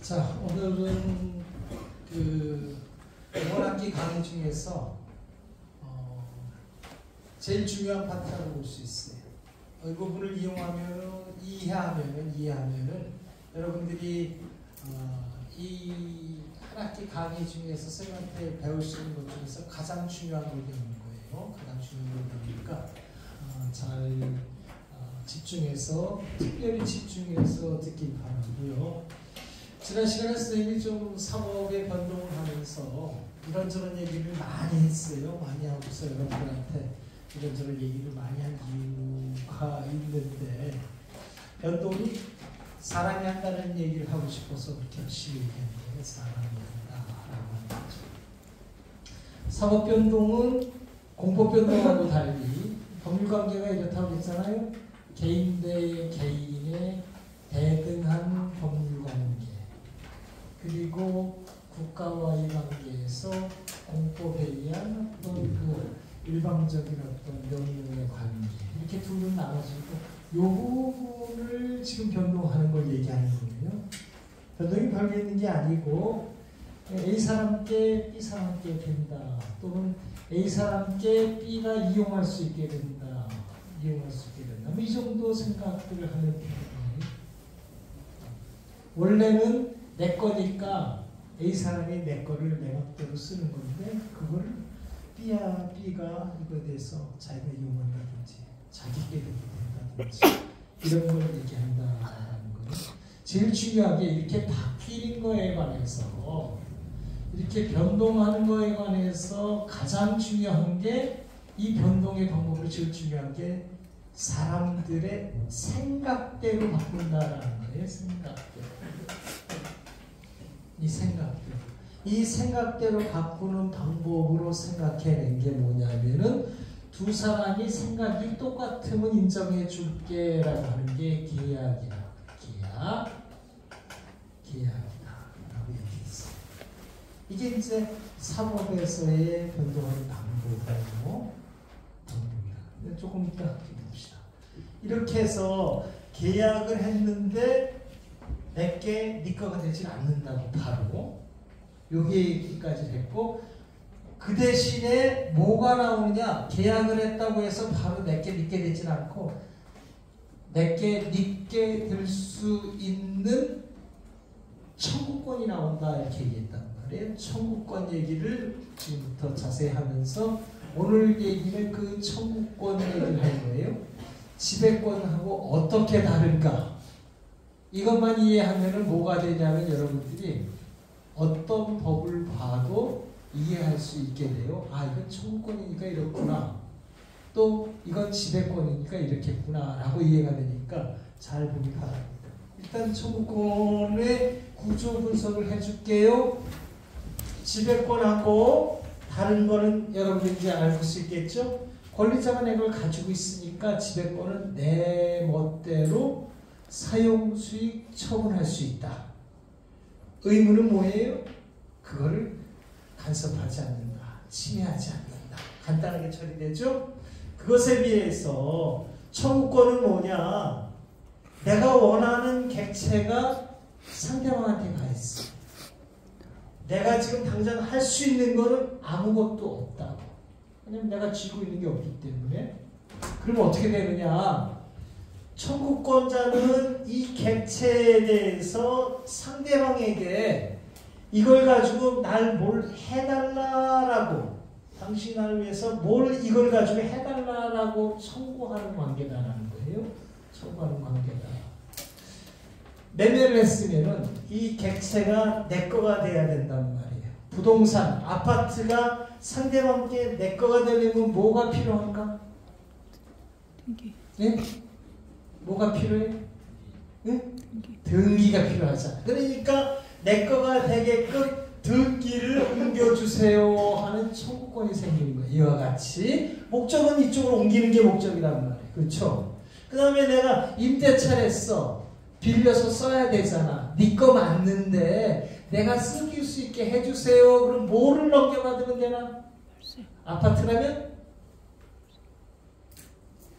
자, 오늘은 그 원학기 강의 중에서 제일 중요한 파트라고 볼 수 있어요. 이 부분을 이해하면은 여러분들이 이 한 학기 강의 중에서 쌤한테 배울 수 있는 것 중에서 가장 중요한 걸 배우는 거예요. 가장 중요한 걸 배우니까 잘 집중해서, 특별히 집중해서 듣길 바라고요. 지난 시간에 선생님이 좀 사법의 변동을 하면서 이런저런 얘기를 많이 했어요. 많이 하고서 여러분들한테 이런저런 얘기를 많이 한 이유가 있는데, 변동이 사람이 한다는 얘기를 하고 싶어서 그렇게 열심히 얘기하는 게 사람이 한다라고 하는 거죠. 사법 변동은 공법 변동하고 달리 법률관계가 이렇다고 했잖아요. 개인 대 개인의 대등한 법률관계, 그리고 국가와의 관계에서 공법에 의한 어떤 그 일방적인 어떤 명령의 관계, 이렇게 둘로 나눠지고 이 부분을 지금 변동하는 걸 얘기하는 거예요. 변동이 별게 있는 게 아니고 A 사람께 B 사람께 된다, 또는 A 사람께 B가 이용할 수 있게 된다, 이용할 수 있게 된다, 이 정도 생각들을 하는 거예요. 원래는 내 거니까 A 사람이 내 거를 내 멋대로 쓰는 건데, 그거를 B가 이거에 대해서 자기가 이용한다든지 자기께 된다든지 이런 걸 얘기한다라는 거예요. 제일 중요하게 이렇게 바뀌는 거에 관해서, 이렇게 변동하는 거에 관해서 가장 중요한 게, 이 변동의 방법으로 제일 중요한 게 사람들의 생각대로 바꾼다라는 거예요. 생각대로. 이 생각대로 바꾸는 방법으로 생각해낸 게 뭐냐면은, 두 사람이 생각이 똑같으면 인정해 줄게라고 하는 게 계약이다. 계약이다라고 얘기했어요. 이게 이제 사법에서의 변동하는 방법이고, 조금 이따 봅시다. 이렇게 해서 계약을 했는데 내게 네 거가 되지 않는다고, 바로 여기까지 했고, 그 대신에 뭐가 나오느냐, 계약을 했다고 해서 바로 내게 믿게 되진 않고 내게 믿게 될 수 있는 청구권이 나온다, 이렇게 얘기했단 말이에요. 청구권 얘기를 지금부터 자세히 하면서, 오늘 얘기는 그 청구권 얘기를 할 거예요. 지배권하고 어떻게 다른가, 이것만 이해하면 뭐가 되냐면, 여러분들이 어떤 법을 봐도 이해할 수 있게 돼요. 아, 이건 청구권이니까 이렇구나, 또 이건 지배권이니까 이렇겠구나 라고 이해가 되니까 잘 보기 바랍니다. 일단 청구권의 구조 분석을 해줄게요. 지배권하고 다른 거는 여러분이 이제 알 수 있겠죠? 권리자가 내 걸 가지고 있으니까 지배권은 내 멋대로 사용, 수익, 처분할 수 있다. 의무는 뭐예요? 그거를 간섭하지 않는다, 침해하지 않는다. 간단하게 처리되죠? 그것에 비해서 청구권은 뭐냐? 내가 원하는 객체가 상대방한테 가 있어. 내가 지금 당장 할 수 있는 거는 아무것도 없다고. 왜냐면 내가 쥐고 있는 게 없기 때문에. 그럼 어떻게 되느냐? 청구권자는 이 객체에 대해서 상대방에게 이걸 가지고 날 뭘 해달라라고, 당신이 나를 위해서 이걸 가지고 해달라라고 청구하는 관계다라는 거예요. 청구하는 관계다. 매매를 했으면은 이 객체가 내 거가 돼야 된단 말이에요. 부동산, 아파트가 상대방께 내 거가 되려면 뭐가 필요한가? 예? 뭐가 필요해? 예? 등기가 필요하잖아. 그러니까 내 거가 되게끔 등기를 옮겨주세요 하는 청구권이 생기는 거예요. 이와 같이 목적은 이쪽으로 옮기는 게 목적이란 말이에요. 그렇죠? 그 다음에 내가 임대차를 했어. 빌려서 써야 되잖아. 네 거 맞는데 내가 쓰길 수 있게 해주세요. 그럼 뭐를 넘겨받으면 되나? 아파트라면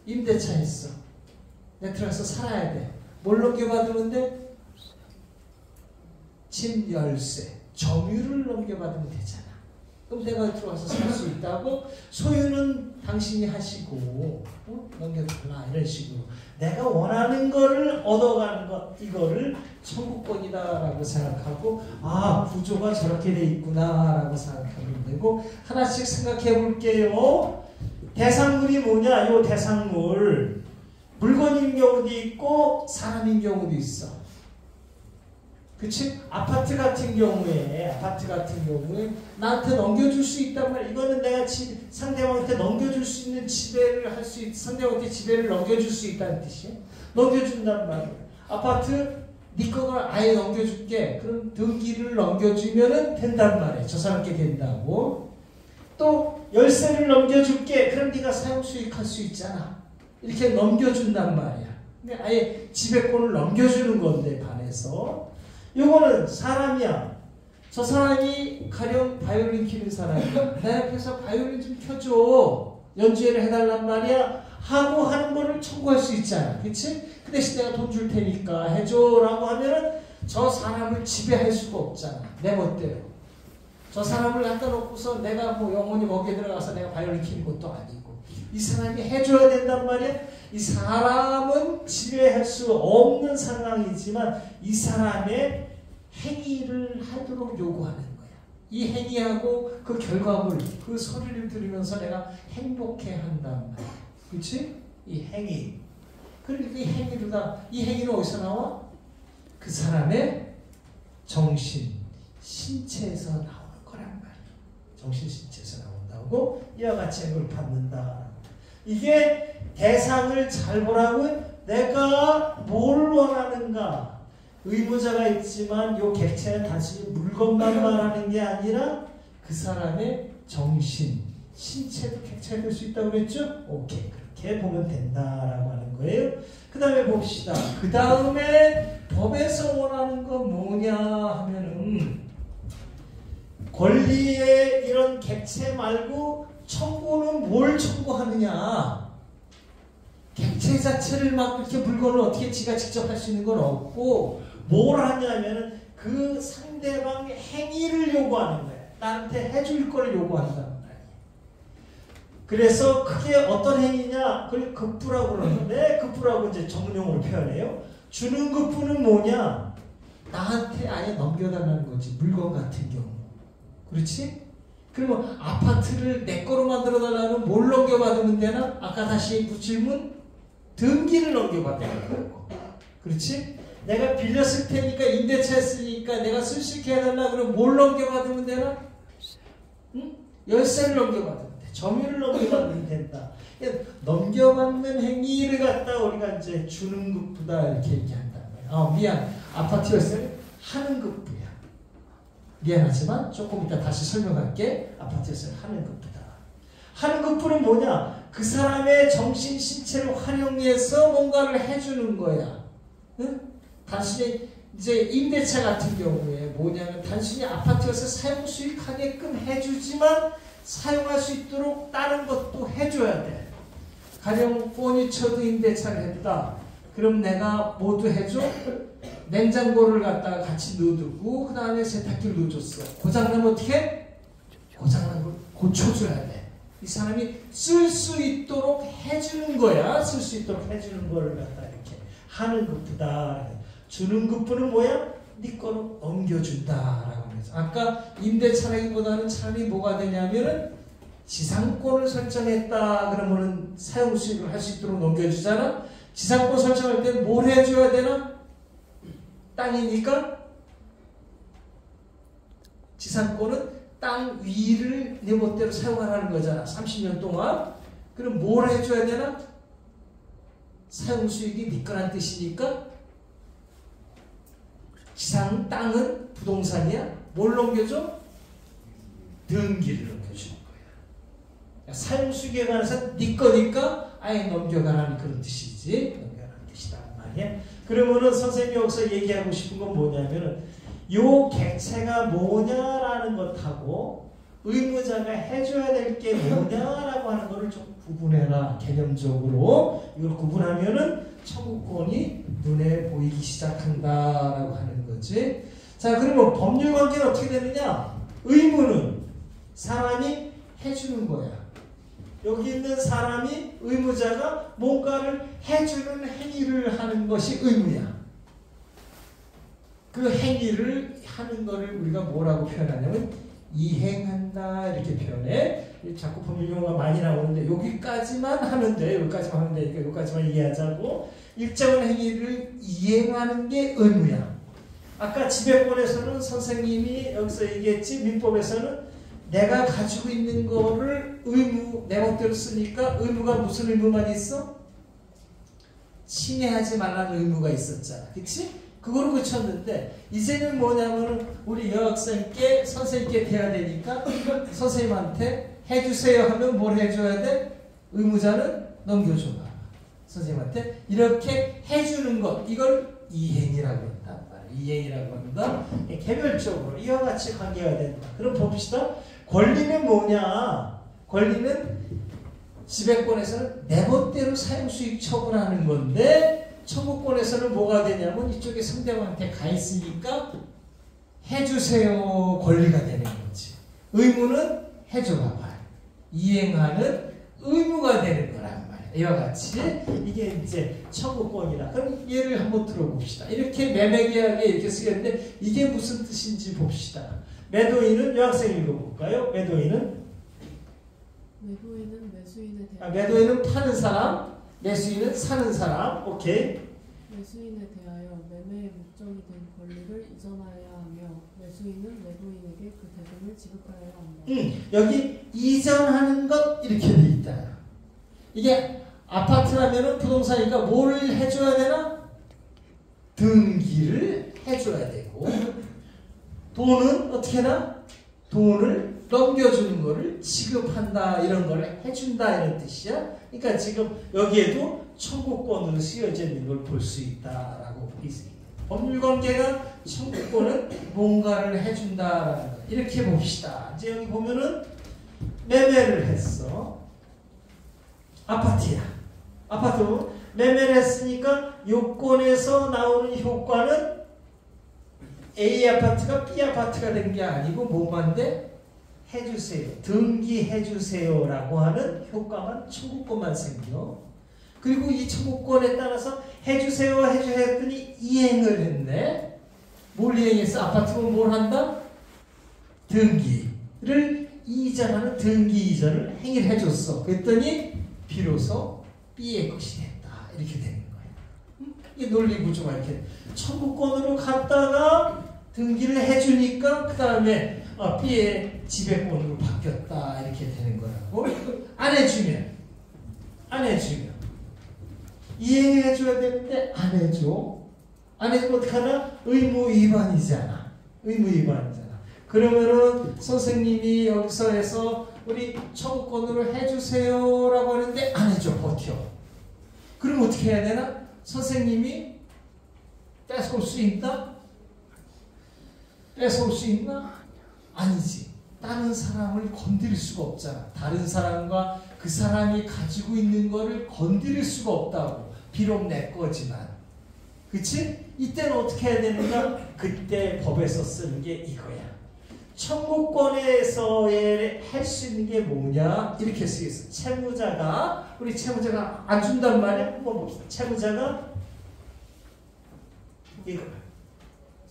임대차 했어. 내가 들어가서 살아야 돼. 뭘 넘겨받으면 돼? 집 열쇠, 점유를 넘겨받으면 되잖아. 그럼 내가 들어가서 살 수 있다고 소유는 당신이 하시고 넘겨달라 이런 식으로 내가 원하는 거를 얻어가는 것 이거를 청구권이다라고 생각하고 구조가 저렇게 돼 있구나라고 생각하면 되고 하나씩 생각해 볼게요. 대상물이 뭐냐? 요 대상물 물건인 경우도 있고 사람인 경우도 있어. 그치? 아파트 같은 경우에 나한테 넘겨줄 수 있단 말이야. 이거는 내가 상대방한테 넘겨줄 수 있는 지배를 할 수 상대방한테 지배를 넘겨줄 수 있다는 뜻이야. 넘겨준단 말이야. 아파트 네 거를 아예 넘겨줄게. 그럼 등기를 넘겨주면은 된단 말이야. 저 사람께 된다고. 또 열쇠를 넘겨줄게. 그럼 네가 사용 수익할 수 있잖아. 이렇게 넘겨준단 말이야. 근데 아예 지배권을 넘겨주는 건데 반해서. 요거는 사람이야. 저 사람이 가령 바이올린 키는 사람이야. 내 앞에서 바이올린 좀 켜줘. 연주회를 해달란 말이야. 하고 하는 거를 청구할 수 있잖아. 그치? 그 대신 내가 돈 줄 테니까 해줘라고 하면은 저 사람을 지배할 수가 없잖아. 내 멋대로. 저 사람을 갖다 놓고서 내가 뭐 영혼이 거기에 들어가서 내가 바이올린 키는 것도 아니고. 이 사람이 해줘야 된단 말이야. 이 사람은 지배할 수 없는 상황이지만 이 사람의 행위를 하도록 요구하는 거야. 이 행위하고 그 결과물, 그 소리를 들으면서 내가 행복해 한단 말이야. 그렇지? 이 행위. 그러니까 이 행위는 어디서 나와? 그 사람의 정신, 신체에서 나오는 거란 말이야. 정신, 신체에서 나온다고 이와 같이 행위를 받는다. 이게 대상을 잘 보라고 내가 뭘 원하는가. 의무자가 있지만 이 객체는 단순히 물건만 말하는 게 아니라 그 사람의 정신, 신체도 객체가 될 수 있다고 그랬죠? 오케이. 그렇게 보면 된다라고 하는 거예요. 그 다음에 봅시다. 그 다음에 법에서 원하는 건 뭐냐 하면은 권리의 이런 객체 말고 청구는 뭘 청구하느냐. 객체 자체를 막 이렇게 물건을 어떻게 지가 직접 할 수 있는 건 없고 뭘 하냐면은 그 상대방의 행위를 요구하는 거야. 나한테 해줄 걸 요구한단 말이야. 그래서 그게 어떤 행위냐? 그걸 급부라고 그러는데 급부라고 이제 전문용어로 표현해요. 주는 급부는 뭐냐? 나한테 아예 넘겨달라는 거지. 물건 같은 경우. 그렇지? 그러면 아파트를 내 거로 만들어달라면 뭘 넘겨받으면 되나? 아까 다시 그 질문? 등기를 넘겨받아야 되고. 그렇지? 내가 빌렸을 테니까 임대차 했으니까 내가 쓸 수 있게 해달라 그러면 뭘 넘겨받으면 되나? 응? 열쇠를 넘겨받으면 돼. 점유를 넘겨받으면 된다. 넘겨받는 행위를 갖다 우리가 이제 주는 급부다 이렇게 얘기한단 말이야. 미안. 아파트 열쇠를 하는 급부야. 미안하지만 조금 이따 다시 설명할게. 아파트 열쇠를 하는 급부다. 하는 급부는 뭐냐? 그 사람의 정신, 신체를 활용해서 뭔가를 해주는 거야. 응? 단순히 이제 임대차 같은 경우에 뭐냐면 단순히 아파트에서 사용 수익하게끔 해주지만 사용할 수 있도록 다른 것도 해줘야 돼. 가령 포니처도 임대차를 했다. 그럼 내가 뭐도 해줘? 냉장고를 갖다가 같이 넣어두고 그 다음에 세탁기를 넣어줬어. 고장나면 어떻게 해? 고장난 걸 고쳐줘야 돼. 이 사람이 쓸 수 있도록 해주는 거야. 쓸 수 있도록 해주는 거를 갖다 이렇게 하는 급부다. 주는 급부는 뭐야? 네 거로 넘겨준다라고 하면서 아까 임대차라기보다는 차라리 뭐가 되냐면은 지상권을 설정했다 그러면은 사용 수익을 할 수 있도록 넘겨주잖아. 지상권 설정할 때 뭘 해줘야 되나? 땅이니까 지상권은 땅 위를 내 멋대로 사용하라는 거잖아. 30년 동안. 그럼 뭘 해줘야 되나? 사용 수익이 네 거란 뜻이니까 지상 땅은 부동산이야. 뭘 넘겨줘? 등기를 넘겨주는 거야. 사용 수익에 관해서 네 거니까 아예 넘겨가라는 그런 뜻이지. 넘겨가라는 뜻이다 말이야. 그러면은 선생님이 여기서 얘기하고 싶은 건 뭐냐면은 요 객체가 뭐냐라는 것하고 의무자가 해줘야 될 게 뭐냐라고 하는 거를 좀 구분해라. 개념적으로 이걸 구분하면은 청구권이 눈에 보이기 시작한다라고 하는 거지. 자, 그러면 법률 관계는 어떻게 되느냐? 의무는 사람이 해주는 거야. 여기 있는 사람이 의무자가 뭔가를 해주는 행위를 하는 것이 의무야. 그 행위를 하는 거를 우리가 뭐라고 표현하냐면 이행한다 이렇게 표현해. 자꾸 법률 용어가 많이 나오는데 여기까지만 하면 돼. 여기까지만 하면 되니까 여기까지만 이해하자고. 일정한 행위를 이행하는 게 의무야. 아까 지배권에서는 선생님이 여기서 얘기했지, 민법에서는 내가 가지고 있는 거를 의무, 내 멋대로 쓰니까 의무가 무슨 의무만 있어? 침해하지 말라는 의무가 있었잖아. 그치? 그거로 그쳤는데 이제는 뭐냐면 우리 여학생께 선생님께 돼야 되니까 선생님한테 해주세요 하면 뭘 해줘야 돼? 의무자는 넘겨줘봐. 선생님한테 이렇게 해주는 것, 이걸 이행이라고 한단 말이야. 이행이라고 한다. 개별적으로 이와 같이 관계가 된다. 그럼 봅시다. 권리는 뭐냐? 권리는 지배권에서는 내 멋대로 사용수익 처분하는 건데 청구권에서는 뭐가 되냐면 이쪽에 상대방한테 가 있으니까 해주세요 권리가 되는 거지. 의무는 해줘봐봐. 이행하는 의무가 되는 거란 말이야. 이와 같이 이게 이제 청구권이다. 그럼 예를 한번 들어봅시다. 이렇게 매매계약에 이렇게 쓰겠는데 이게 무슨 뜻인지 봅시다. 매도인은 여학생 읽어볼까요? 매도인은 매수인에 대하여 매도인은 파는 사람, 매수인은 사는 사람. 오케이. 매수인에 대하여 매매의 목적이 된 권리를 이전하여야 하며 매수인은 매도인에게 그 대금을 지급하여야 한다. 여기 이전하는 것 이렇게 돼 있다. 이게 아파트라면은 부동산이니까 뭘 해줘야 되나? 등기를 해줘야 되고 돈은 어떻게 하나? 돈을 넘겨주는 거를 지급한다 이런 걸 해준다 이런 뜻이야. 그러니까 지금 여기에도 청구권으로 쓰여져 있는 걸 볼 수 있다라고 있습니다. 법률관계가 청구권은 뭔가를 해준다라는 거 이렇게 봅시다. 이제 여기 보면은 매매를 했어. 아파트야. 아파트 매매를 했으니까 요건에서 나오는 효과는 A 아파트가 B 아파트가 된 게 아니고 뭐만 돼? 해주세요. 등기해주세요라고 하는 효과만 청구권만 생겨. 그리고 이 청구권에 따라서 해주세요 했더니 이행을 했네. 뭘 이행했어? 아파트는 뭘 한다? 등기를 이전하는 등기 이전을 행위를 해줬어. 그랬더니 비로소 B의 것이 됐다. 이렇게 되는 거야. 이 논리 구조가 이렇게 청구권으로 갔다가 등기를 해주니까 그 다음에 B의 지배권으로 바뀌었다 이렇게 되는 거라고. 안 해주면 이행해줘야 되는데 안 해줘. 안 해주면 어떡하나? 의무 위반이잖아. 그러면은 선생님이 여기서 해서 우리 청구권으로 해주세요라고 하는데 안 해줘. 버텨. 그럼 어떻게 해야 되나? 선생님이 뺏어올 수 있나? 뺏어올 수 있나? 아니지. 다른 사람을 건드릴 수가 없잖아. 다른 사람과 그 사람이 가지고 있는 거를 건드릴 수가 없다고. 비록 내 거지만. 그치? 이때는 어떻게 해야 되는가? 그때 법에서 쓰는 게 이거야. 청구권에서 할 수 있는 게 뭐냐? 이렇게 쓰겠어. 채무자가, 우리 채무자가 안 준단 말이야? 한번 봅시다. 채무자가 이거.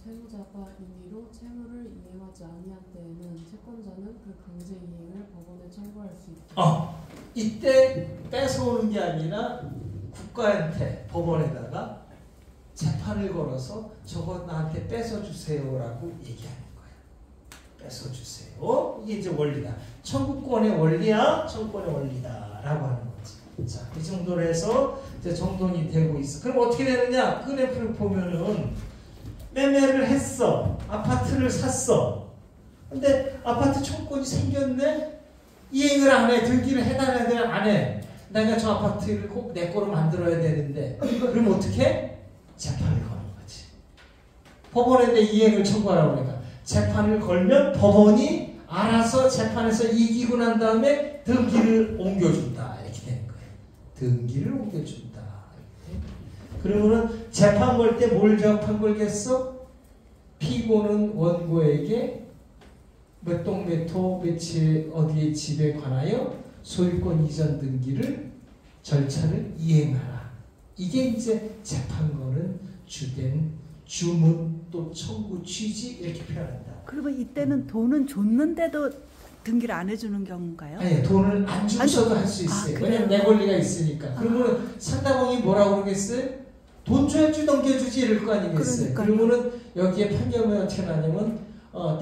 채무자가 임의로 채무를 이행하지 아니한 때에는 채권자는 그 강제 이행을 법원에 청구할 수 있다. 이때 뺏어오는 게 아니라 국가한테 법원에다가 재판을 걸어서 저거 나한테 뺏어주세요라고 얘기하는 거야. 뺏어주세요. 이게 이제 원리다. 청구권의 원리야, 청구권의 원리다라고 하는 거지. 자, 이 정도로 해서 이제 정돈이 되고 있어. 그럼 어떻게 되느냐? 그래프를 보면은 매매를 했어. 아파트를 샀어. 근데 아파트 청구권이 생겼네? 이행을 안 해. 등기를 해달라야 돼? 안 해. 내가 저 아파트를 꼭 내 거로 만들어야 되는데 그럼 어떻게? 재판을 거는 거지. 법원에 이행을 청구하라고 그러니까 재판을 걸면 법원이 알아서 재판에서 이기고 난 다음에 등기를 옮겨준다. 이렇게 되는 거예요. 등기를 옮겨준다. 그러면은 재판 걸 때 뭘 재판 걸겠어? 피고는 원고에게 몇 동 몇 호 며칠 어디의 집에 관하여 소유권 이전 등기를 절차를 이행하라. 이게 이제 재판권은 주된 주문 또 청구 취지 이렇게 표현한다. 그러면 이때는 돈은 줬는데도 등기를 안 해주는 경우인가요? 아니, 돈을 안 주고서도 할 수 있어요. 왜냐면 내 권리가 있으니까. 그러면 상대방이 뭐라고 그러겠어요? 돈 줘야지 넘겨주지 이럴 거 아니겠어요. 그러면은 여기에 판결문이 어떻게 나냐면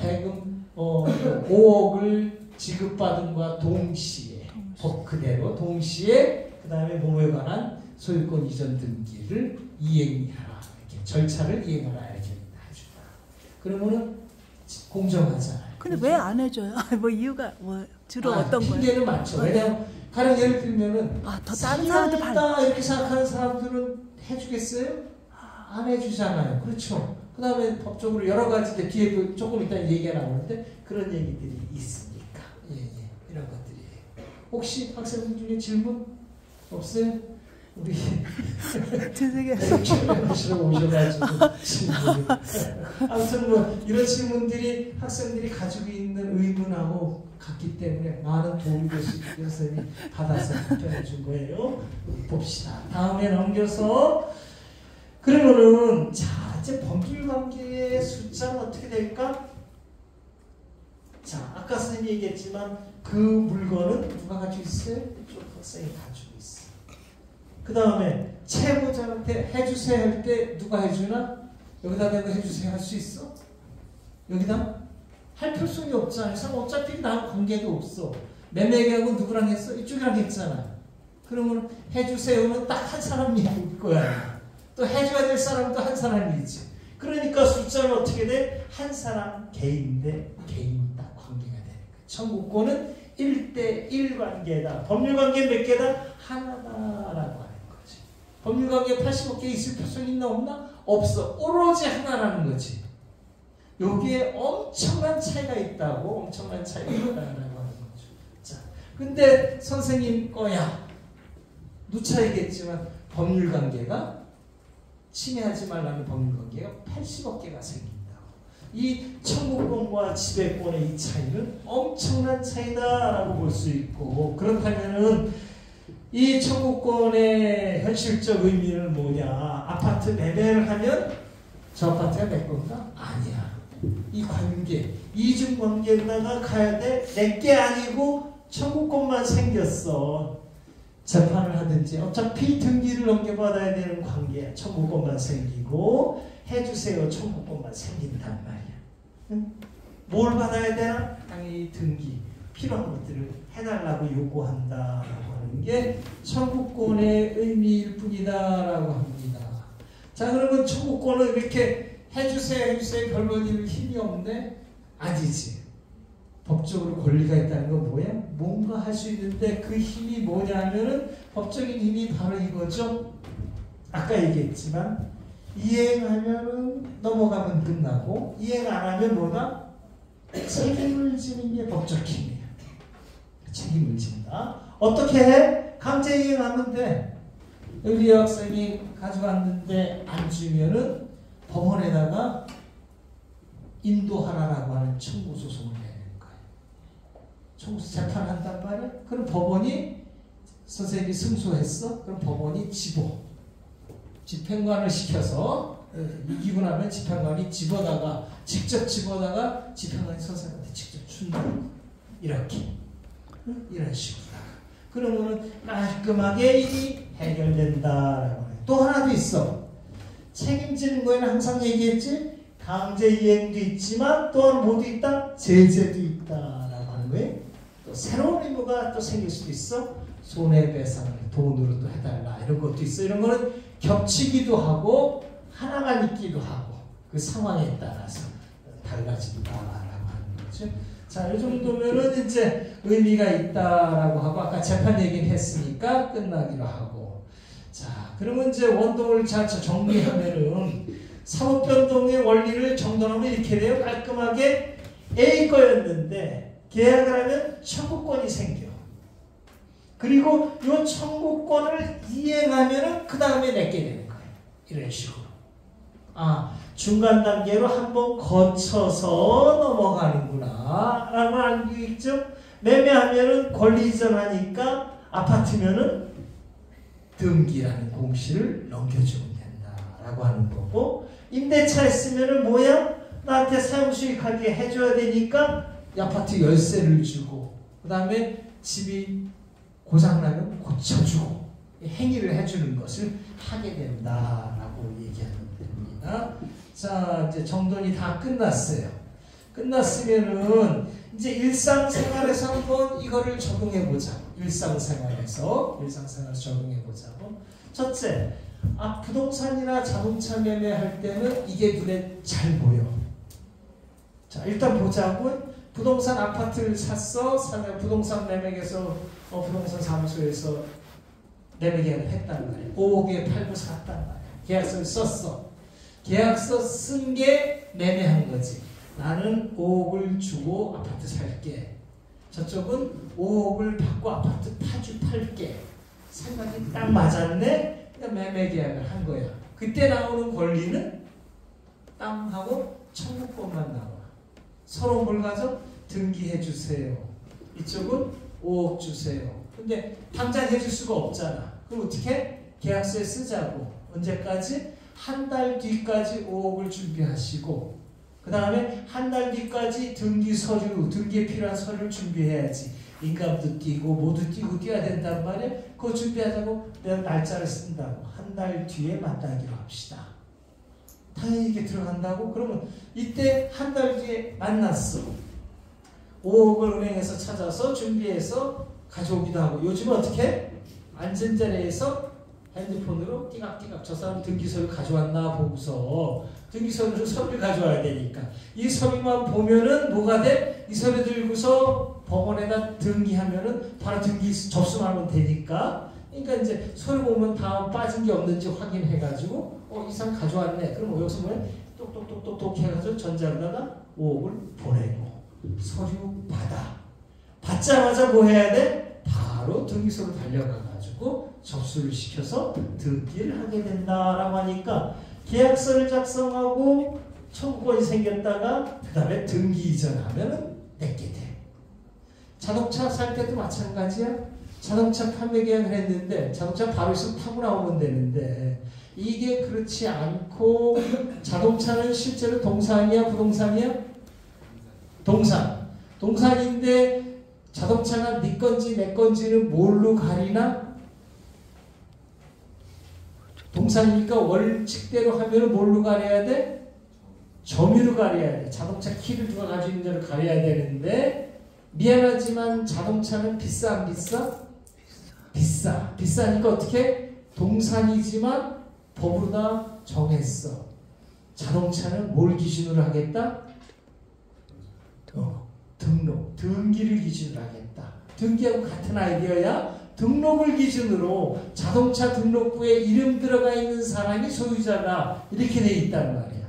대금 5억을 지급받은과 동시에 법 그대로 동시에 그 다음에 몸에 관한 소유권 이전 등기를 이행하라. 이렇게 절차를 이행하라 이렇게 해준다. 그러면은 공정하잖아요. 근데 왜 안 해줘요? 뭐 이유가 뭐 주로 어떤 거예요? 핑계는 많죠. 왜냐하면 가령 예를 들면은 더 다른 사람들 상한다 이렇게 생각하는 사람들은 해주겠어요? 안 해주잖아요. 그렇죠. 그 다음에 법적으로 여러 가지 뒤에 조금 이따 얘기가 나오는데 그런 얘기들이 있으니까 이런 것들이에요. 혹시 학생 중에 질문 없어요? 우리 하시러 오셔가지고 질문. 아무튼 뭐 이런 질문들이 학생들이 가지고 있는 의문하고 같기 때문에 많은 도움이 될 수 있게 선생님이 받아서 답변해 준 거예요. 봅시다. 다음에 넘겨서 그러면은 자 이제 법률관계의 숫자는 어떻게 될까? 자 아까 선생님이 얘기했지만 그 물건은 누가 가지고 있어요? 쪽 학생이 가지고 있어. 그 다음에 채무자한테 해주세요 할 때 누가 해주나? 여기다 대고 해주세요 할 수 있어? 여기다? 할 필요성이 없잖아요. 어차피 나하고 관계도 없어. 매매계약은 누구랑 했어? 이쪽이랑 했잖아. 그러면 해주세요는 딱 한 사람이 할 거야. 또 해줘야 될 사람도 한 사람이지. 그러니까 숫자는 어떻게 돼? 한 사람 개인 대 개인 딱 관계가 되는 거야. 청구권은 1대1 관계다. 법률관계 몇 개다? 하나다라고 하는 거지. 법률관계 80개 있을 필요성이 있나 없나? 없어. 오로지 하나라는 거지. 여기에 엄청난 차이가 있다고, 엄청난 차이가 있다라고 하는 거죠. 자, 근데 선생님 거야. 누차 얘기했지만 법률관계가 침해하지 말라는 법률관계가 80억 개가 생긴다고. 이 청구권과 지배권의 이 차이는 엄청난 차이다라고 볼 수 있고, 그렇다면은 이 청구권의 현실적 의미는 뭐냐? 아파트 매매를 하면 저 아파트가 내 건가? 아니야. 이 관계, 이중관계에다가 가야 돼. 내게 아니고 청구권만 생겼어. 재판을 하든지 어차피 등기를 넘겨받아야 되는 관계야. 청구권만 생기고 해주세요 청구권만 생긴단 말이야. 응? 뭘 받아야 되나? 당연히 등기 필요한 것들을 해달라고 요구한다라고 하는 게 청구권의 의미일 뿐이다라고 합니다. 자 그러면 청구권은 이렇게 해주세요 별로 힘이 없네? 아니지. 법적으로 권리가 있다는 건 뭐야? 뭔가 할 수 있는데 그 힘이 뭐냐면은 법적인 힘이 바로 이거죠. 아까 얘기했지만 이행하면은 넘어가면 끝나고 이행 안 하면 뭐다? 책임을 지는 게 법적 힘이야. 책임을 진다. 어떻게 해? 강제 이행하면 돼. 우리 여학생이 가져갔는데 안 주면은 법원에다가 인도하라라고 하는 청구 소송을 해. 청구서 재판한단 말이야? 그럼 법원이 선생님이 승소했어? 그럼 법원이 집행관을 시켜서 이기고 나면 집행관이 직접 집어다가 집행관이 선생님한테 직접 준다. 이렇게 이런 식으로 그러면은 깔끔하게 일이 해결된다라고 해. 또 하나도 있어. 책임지는 거에는 항상 얘기했지. 강제 이행도 있지만 또한 뭐도 있다? 제재도 있다라고 하는 거예요. 또 새로운 의무가 또 생길 수도 있어. 손해배상을 돈으로 또 해달라 이런 것도 있어. 이런 거는 겹치기도 하고 하나만 있기도 하고 그 상황에 따라서 달라진다라고 하는 거죠. 자, 이 정도면은 이제 의미가 있다라고 하고 아까 재판 얘기는 했으니까 끝나기로 하고. 자, 그러면 이제 원동을 정리하면은 사법변동의 원리를 정돈하면 이렇게 돼요. 깔끔하게 A 거였는데 계약을 하면 청구권이 생겨. 그리고 이 청구권을 이행하면은 그 다음에 내게 되는 거예요. 이런 식으로. 중간 단계로 한번 거쳐서 넘어가는구나 라고 알고 있죠. 매매하면은 권리 이전하니까 아파트면은 등기라는 공시를 넘겨주면 된다라고 하는 거고, 임대차 했으면은 뭐야? 나한테 사용 수익하게 해줘야 되니까 이 아파트 열쇠를 주고, 그 다음에 집이 고장나면 고쳐주고 행위를 해주는 것을 하게 된다라고 얘기하는 겁니다. 자, 이제 정돈이 다 끝났어요. 끝났으면은 이제 일상생활에서 한번 이거를 적용해보자. 일상생활에서 적용해보자고. 첫째, 부동산이나 자동차 매매할 때는 이게 눈에 잘 보여. 자, 일단 보자고. 부동산 아파트를 샀어. 부동산 매매에서 부동산 사무소에서 매매 계약을 했단 말이야. 5억에 팔고 샀단 말이야. 계약서를 썼어. 계약서 쓴 게 매매한 거지. 나는 5억을 주고 아파트 살게. 저쪽은 5억을 받고 아파트 팔게. 생각이 딱 맞았네. 그냥 매매 계약을 한 거야. 그때 나오는 권리는 땅하고 청구권만 나와. 서로 뭘 가져? 등기해 주세요. 이쪽은 5억 주세요. 근데 당장 해줄 수가 없잖아. 그럼 어떻게? 계약서에 쓰자고. 언제까지? 한 달 뒤까지 5억을 준비하시고, 그 다음에 한 달 뒤까지 등기 서류, 등기에 필요한 서류를 준비해야지. 인감도 띄고 모두 띄고 띄어야 된단 말이야. 그거 준비하자고 내가 날짜를 쓴다고. 한 달 뒤에 만나기로 합시다. 당연히 이게 들어간다고? 그러면 이때 한 달 뒤에 만났어. 5억을 은행에서 찾아서 준비해서 가져오기도 하고, 요즘은 어떻게? 안전자리에서 핸드폰으로 띠각띠각 저 사람 등기서류 가져왔나 보고서 서류를 가져와야 되니까 이 서류만 보면은 뭐가 돼? 이 서류 들고서 법원에다 등기하면은 바로 등기 접수하면 되니까. 그러니까 이제 서류 보면 다음 빠진 게 없는지 확인해가지고 이상 가져왔네. 그럼 여기서 뭐해? 똑똑똑똑 해가지고 전자로다가 5억을 보내고 서류 받자마자 뭐 해야 돼? 바로 등기소로 달려가가지고 접수를 시켜서 등기를 하게 된다라고 하니까 계약서를 작성하고 청구권이 생겼다가 그 다음에 등기 이전하면 내게 돼. 자동차 살 때도 마찬가지야. 자동차 판매 계약을 했는데 자동차 바로 있으면 타고 나오면 되는데 이게 그렇지 않고 자동차는 실제로 동산이야 부동산이야? 동산인데 자동차가 네 건지 내 건지는 뭘로 가리나? 동산이니까 원칙대로 하면 뭘로 가려야 돼? 점유로 가려야 돼. 자동차 키를 누가 가지고 있는 대로 가려야 되는데 미안하지만 자동차는 비싸 안 비싸? 비싸니까 어떻게? 동산이지만 법으로 다 정했어. 자동차는 뭘 기준으로 하겠다? 등기를 기준으로 하겠다. 등기하고 같은 아이디어야. 등록을 기준으로 자동차 등록부에 이름 들어가 있는 사람이 소유자가 이렇게 돼 있단 말이야.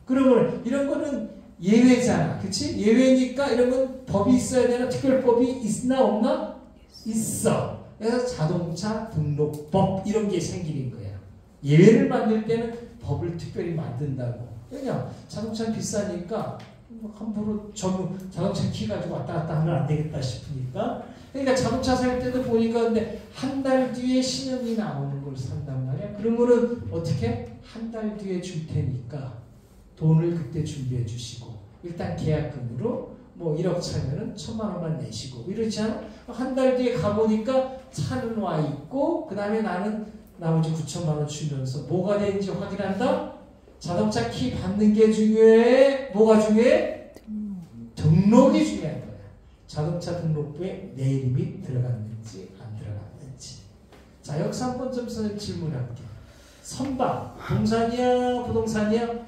그러면 이런 거는 예외잖아. 그치? 예외니까 이런 건 법이 있어야 되나? 특별법이 있나 없나? 있어. 그래서 자동차 등록법 이런 게 생기는 거야. 예외를 만들 때는 법을 특별히 만든다고. 왜냐? 자동차는 비싸니까 함부로 자동차 키 가지고 왔다 갔다 하면 안 되겠다 싶으니까. 그러니까 자동차 살 때도 보니까 근데 한 달 뒤에 신형이 나오는 걸 산단 말이야. 그러면은 어떻게? 한 달 뒤에 줄 테니까 돈을 그때 준비해 주시고 일단 계약금으로 뭐 1억 차면은 1,000만 원만 내시고 이러지 않아? 한 달 뒤에 가보니까 차는 와 있고 그 다음에 나는 나머지 9,000만 원 주면서 뭐가 되는지 확인한다? 자동차 키 받는 게 중요해? 뭐가 중요해? 등록이 중요한 거야. 자동차 등록부에 내 이름이 들어갔는지 안 들어갔는지. 자, 여기서 한번 좀 질문할게. 선박, 동산이야? 부동산이야?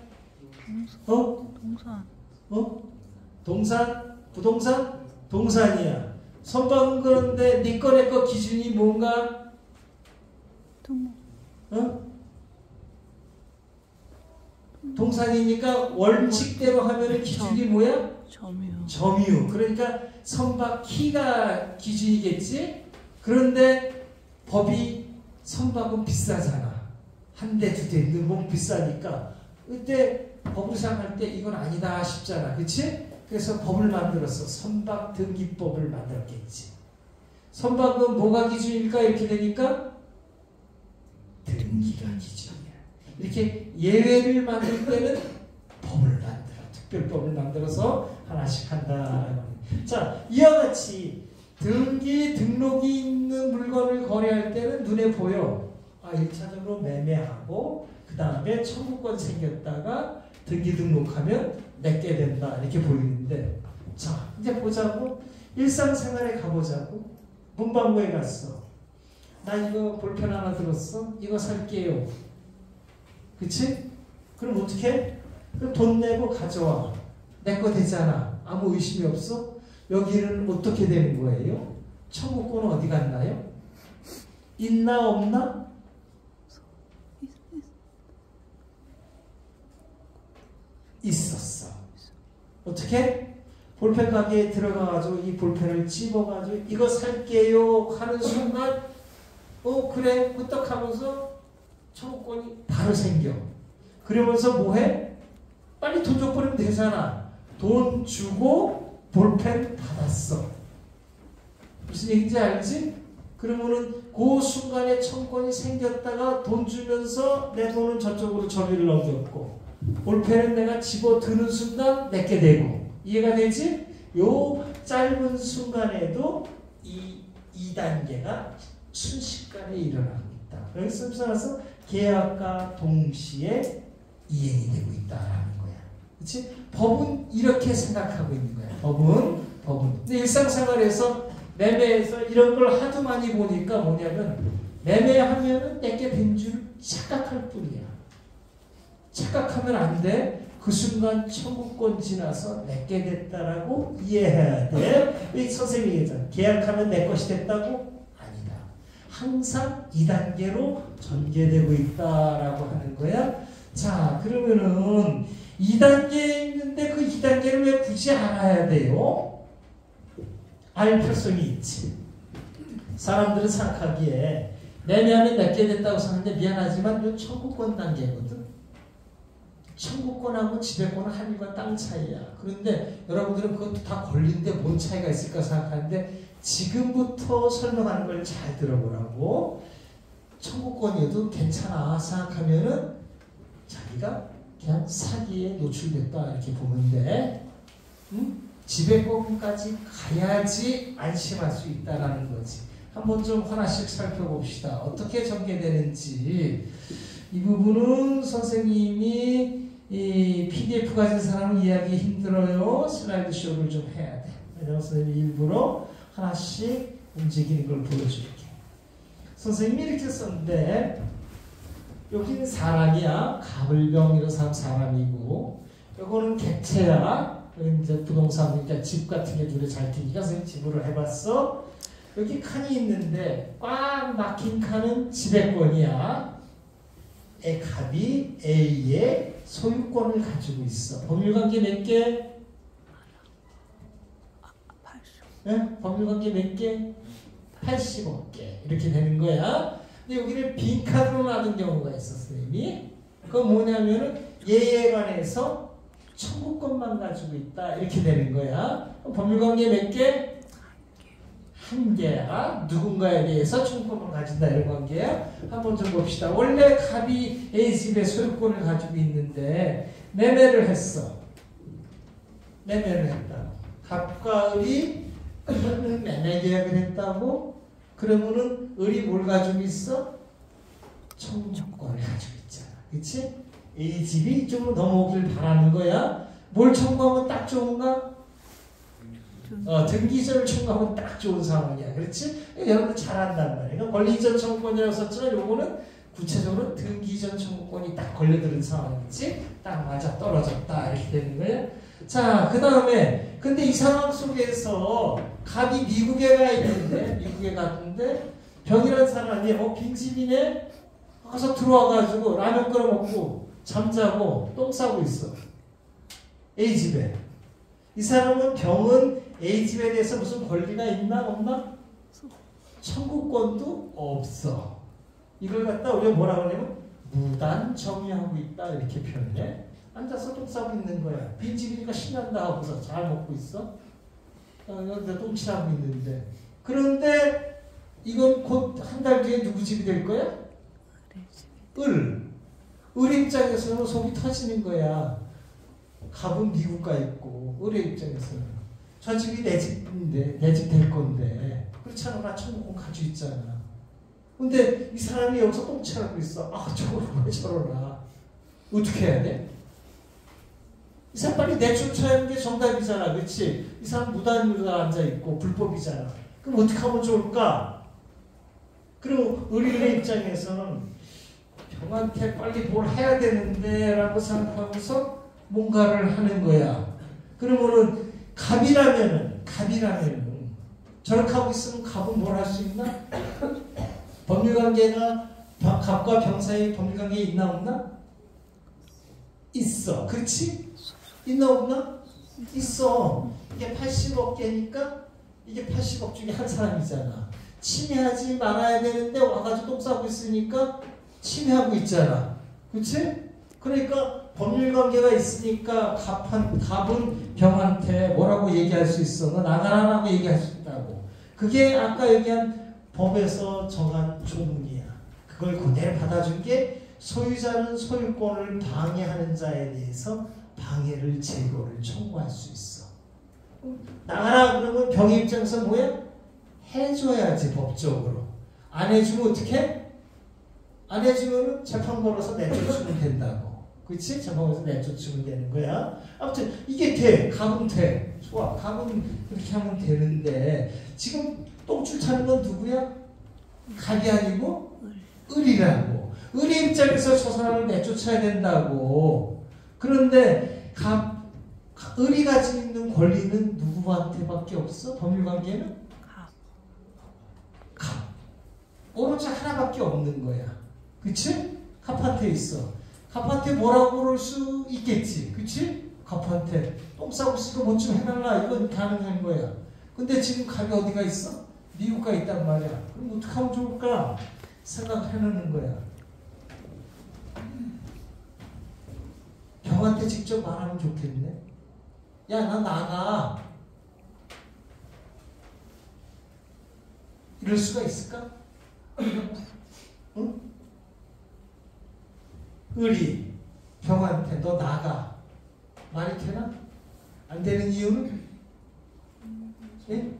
동산? 부동산? 동산이야. 선박은 그런데 네 거 내 거 기준이 뭔가? 동산이니까 원칙대로 하면 기준이 뭐야? 점유. 그러니까 선박 키가 기준이겠지? 그런데 법이 선박은 비싸잖아. 한 대, 두 대 너무 비싸니까 그때 법을 생각할 때 이건 아니다 싶잖아. 그치? 그래서 법을 만들었어. 선박 등기법을 만들었겠지. 선박은 뭐가 기준일까? 이렇게 되니까 등기가 기준이야. 이렇게 예외를 만들 때는 법을 만들어. 특별법을 만들어서 하나씩 한다. 자, 이와 같이 등기, 등록이 있는 물건을 거래할 때는 눈에 보여. 1차적으로 매매하고 그 다음에 청구권 생겼다가 등기 등록하면 내게 된다. 이렇게 보이는데 자, 이제 보자고. 일상생활에 가보자고. 문방구에 갔어. 나 이거 볼펜 하나 들었어. 이거 살게요. 그치? 그럼 어떻게? 그럼 돈 내고 가져와. 내 거 되잖아. 아무 의심이 없어? 여기는 어떻게 되는 거예요? 청구권은 어디 갔나요? 있나 없나? 있었어. 어떻게? 볼펜 가게에 들어가가지고 이 볼펜을 집어가지고 이거 살게요 하는 순간 그래 후딱하면서 청구권이 바로 생겨. 그러면서 뭐해? 빨리 돈 줘버리면 되잖아. 돈 주고 볼펜 받았어. 무슨 얘기인지 알지? 그러면은 그 순간에 청구권이 생겼다가 돈 주면서 내 돈은 저쪽으로 저기를 넘겼고 볼펜은 내가 집어드는 순간 내게 되고. 이해가 되지? 요 짧은 순간에도 이 2단계가 순식간에 일어나고 있다. 여기서 써서 계약과 동시에 이행이 되고 있다라는 거야. 그렇지? 법은 이렇게 생각하고 있는 거야. 법은. 근데 일상생활에서 매매에서 이런 걸 하도 많이 보니까 뭐냐면 매매하면은 내게 된 줄 착각할 뿐이야. 착각하면 안 돼. 그 순간 청구권 지나서 내게 됐다라고 이해해야 돼. 이 선생님이 얘기했잖아. 계약하면 내 것이 됐다고? 아니다. 항상 2단계로 전개되고 있다라고 하는 거야. 자, 그러면은 2단계에 있는데 그 2단계를 왜 굳이 알아야 돼요? 알 필요성이 있지. 사람들은 생각하기에 매매하면 내게 됐다고 생각하는데 미안하지만 이 청구권 단계거든. 청구권하고 지배권은 하늘과 땅 차이야. 그런데 여러분들은 그것도 다 권리인데 뭔 차이가 있을까 생각하는데 지금부터 설명하는 걸 잘 들어보라고. 청구권이어도 괜찮아 생각하면은 자기가 그냥 사기에 노출됐다 이렇게 보면 돼. 지배권까지 가야지 안심할 수 있다라는 거지. 한번 좀 하나씩 살펴봅시다. 어떻게 전개되는지. 이 부분은 선생님이 이 PDF 가진 사람은 이해하기 힘들어요. 슬라이드 쇼를 좀 해야 돼. 그래서 선생님이 일부러 하나씩 움직이는 걸 보여줄게. 선생님이 이렇게 썼는데 여기는 사람이야. 가불병 이런 사람이고 요거는 객체야. 여기 이제 부동산, 그러니까 집 같은 게 눈에 잘 띄니까 선생님 집으로 해봤어. 여기 칸이 있는데 꽉 막힌 칸은 지배권이야. 갑이 A의 소유권을 가지고 있어. 법률관계 몇 개? 네? 법률관계 몇 개? 85개. 이렇게 되는 거야. 근데 여기를 빈카드로 놔둔 경우가 있어, 선생님이. 그건 뭐냐면은 얘에 관해서 청구권만 가지고 있다. 이렇게 되는 거야. 법률관계 몇 개? 한 개야. 누군가에 대해서 청구권을 가진다 이런 관계야. 한번 좀 봅시다. 원래 갑이 A집의 소유권을 가지고 있는데 매매를 했어. 매매를 했다. 갑과 을이 매매 계약을 했다고? 그러면은 을이 뭘 가지고 있어? 청구권을 가지고 있잖아. 그치? A집이 이쪽으로 넘어오길 바라는 거야. 뭘 청구하면 딱 좋은가? 등기전을 청구하면 딱 좋은 상황이야. 그렇지? 여러분들 잘 안단 말이야. 그러니까 권리이전 청구권이라고 썼지만 요거는 구체적으로 등기전 청구권이 딱 걸려드는 상황이지. 딱 맞아 떨어졌다. 이렇게 되는 거야. 자, 그 다음에 근데 이 상황 속에서 갑이 미국에 가 있는데 미국에 갔는데 병이라는 사람이 빈집이네? 가서 들어와가지고 라면 끓여 먹고 잠자고 똥 싸고 있어. A집에. 이 사람은 병은 A집에 대해서 무슨 권리가 있나 없나? 청구권도 없어. 이걸 갖다 우리가 뭐라고 하냐면 무단 정의하고 있다 이렇게 표현해. 앉아서 똥 싸고 있는 거야. 빈집이니까 신난다 하고서 잘 먹고 있어. 여기다 똥칠하고 있는데. 그런데 이건 곧 한 달 뒤에 누구 집이 될 거야? 을 입장에서는 속이 터지는 거야. 갑은 미국 가 있고 을의 입장에서는 저 집이 내 집인데 내 집 될 건데 그렇잖아. 나 천국 가지고 있잖아. 근데 이 사람이 여기서 똥칠하고 있어. 아 저거라 저러라. 어떻게 해야 돼? 이 사람 빨리 내쫓아야 하는 게 정답이잖아. 그렇지? 이 사람 무단으로 앉아있고 불법이잖아. 그럼 어떻게 하면 좋을까? 그리고 의리의 입장에서는 병한테 빨리 뭘 해야 되는데 라고 생각하고서 뭔가를 하는 거야. 그러면은 갑이라면은 저렇게 하고 있으면 갑은 뭘 할 수 있나? 법률관계가 갑과 병 사이에 법률관계 있나 없나? 있어. 그렇지? 있나 없나? 있어. 이게 80억 개니까 이게 80억 중에 한 사람이잖아. 침해하지 말아야 되는데 와가지고 똥 싸고 있으니까 침해하고 있잖아. 그렇지? 그러니까 법률관계가 있으니까 갑은 병한테 뭐라고 얘기할 수 있어? 너 나가라라고 얘기할 수 있다고. 그게 아까 얘기한 법에서 정한 조문이야. 그걸 그대로 받아준 게 소유자는 소유권을 방해하는 자에 대해서 방해를 제거를 청구할 수 있어. 나가라 그러면 병의 입장에서 뭐야? 해줘야지 법적으로. 안 해주면 어떻게? 안 해주면 재판 걸어서 내쫓으면 된다고. 그렇지? 재판 걸어서 내쫓으면 되는 거야. 아무튼 이게 돼. 갑은 돼. 좋아. 갑은 그렇게 하면 되는데 지금 똥줄 차는 건 누구야? 갑이 아니고 을이라고. 을의 입장에서 저 사람을 내쫓아야 된다고. 그런데 을이 가지고 있는 권리는 누구한테밖에 없어? 법률관계는? 갑. 오로지 하나밖에 없는 거야. 그치? 갑한테 있어. 갑한테 뭐라고 그럴 수 있겠지. 그치? 갑한테 똥 싸고 있으니까 뭐 좀 해달라. 이건 가능한 거야. 근데 지금 갑이 어디가 있어? 미국 가 있단 말이야. 그럼 어떻게 하면 좋을까? 생각해내는 거야. 병한테 직접 말하면 좋겠네. 야, 나 나가. 이럴 수가 있을까? 응? 을이 병한테 너 나가. 말이 되나? 안 되는 이유는? 예?